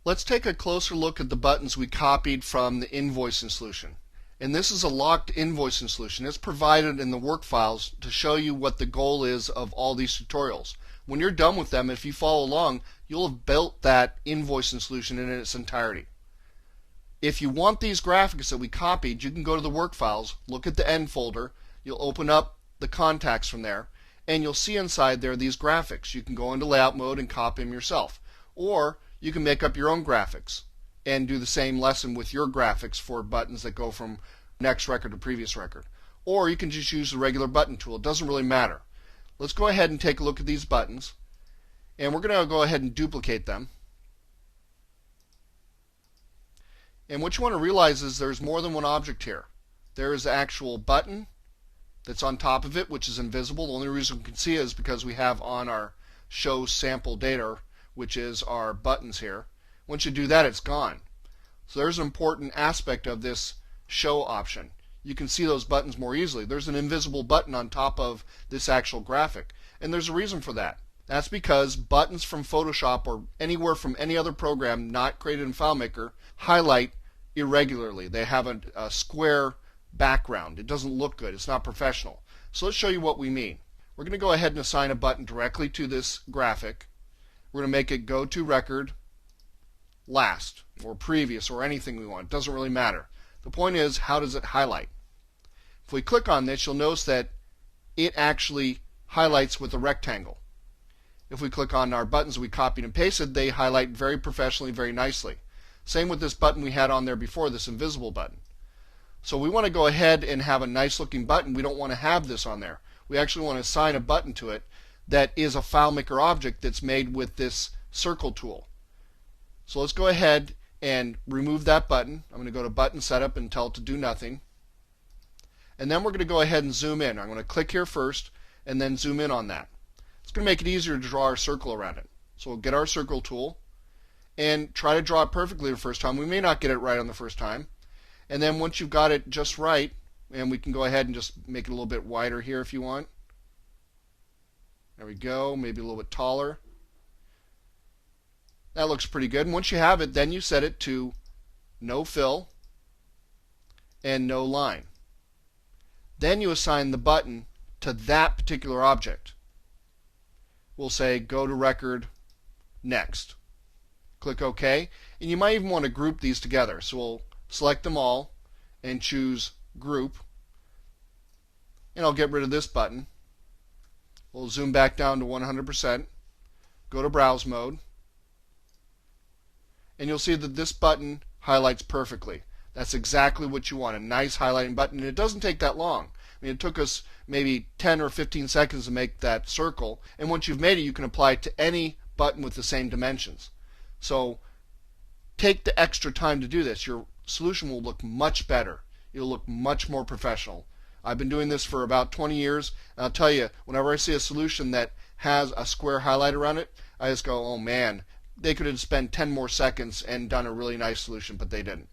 Let's take a closer look at the buttons we copied from the invoicing solution. And this is a locked invoicing solution. It's provided in the work files to show you what the goal is of all these tutorials. When you're done with them, if you follow along, you'll have built that invoicing solution in its entirety. If you want these graphics that we copied, you can go to the work files, look at the end folder, you'll open up the contacts from there, and you'll see inside there these graphics. You can go into layout mode and copy them yourself. Or you can make up your own graphics and do the same lesson with your graphics for buttons that go from next record to previous record. Or you can just use the regular button tool. It doesn't really matter. Let's go ahead and take a look at these buttons. And we're going to go ahead and duplicate them. And what you want to realize is there's more than one object here. There is the actual button that's on top of it, which is invisible. The only reason we can see it is because we have on our show sample data, which is our buttons here. Once you do that, it's gone. So there's an important aspect of this show option. You can see those buttons more easily. There's an invisible button on top of this actual graphic, and there's a reason for that. That's because buttons from Photoshop or anywhere from any other program not created in FileMaker highlight irregularly. They have a square background. It doesn't look good. It's not professional. So let's show you what we mean. We're going to go ahead and assign a button directly to this graphic. We're going to make it go to record last or previous or anything we want. It doesn't really matter. The point is, how does it highlight? If we click on this, you'll notice that it actually highlights with a rectangle. If we click on our buttons we copied and pasted, they highlight very professionally, very nicely. Same with this button we had on there before, this invisible button. So we want to go ahead and have a nice looking button. We don't want to have this on there. We actually want to assign a button to it that is a FileMaker object that's made with this circle tool. So let's go ahead and remove that button. I'm going to go to button setup and tell it to do nothing. And then we're going to go ahead and zoom in. I'm going to click here first and then zoom in on that. It's going to make it easier to draw our circle around it. So we'll get our circle tool and try to draw it perfectly the first time. We may not get it right on the first time. And then once you've got it just right, and we can go ahead and just make it a little bit wider here if you want. There we go, maybe a little bit taller. That looks pretty good. And once you have it, then you set it to no fill and no line. Then you assign the button to that particular object. We'll say go to record next. Click OK. And you might even want to group these together. So we'll select them all and choose group. And I'll get rid of this button. We'll zoom back down to 100%. Go to browse mode. And you'll see that this button highlights perfectly. That's exactly what you want, a nice highlighting button. And it doesn't take that long. I mean, it took us maybe 10 or 15 seconds to make that circle. And once you've made it, you can apply it to any button with the same dimensions. So take the extra time to do this. Your solution will look much better. It'll look much more professional. I've been doing this for about 20 years, and I'll tell you, whenever I see a solution that has a square highlight around it, I just go, oh man, they could have spent 10 more seconds and done a really nice solution, but they didn't.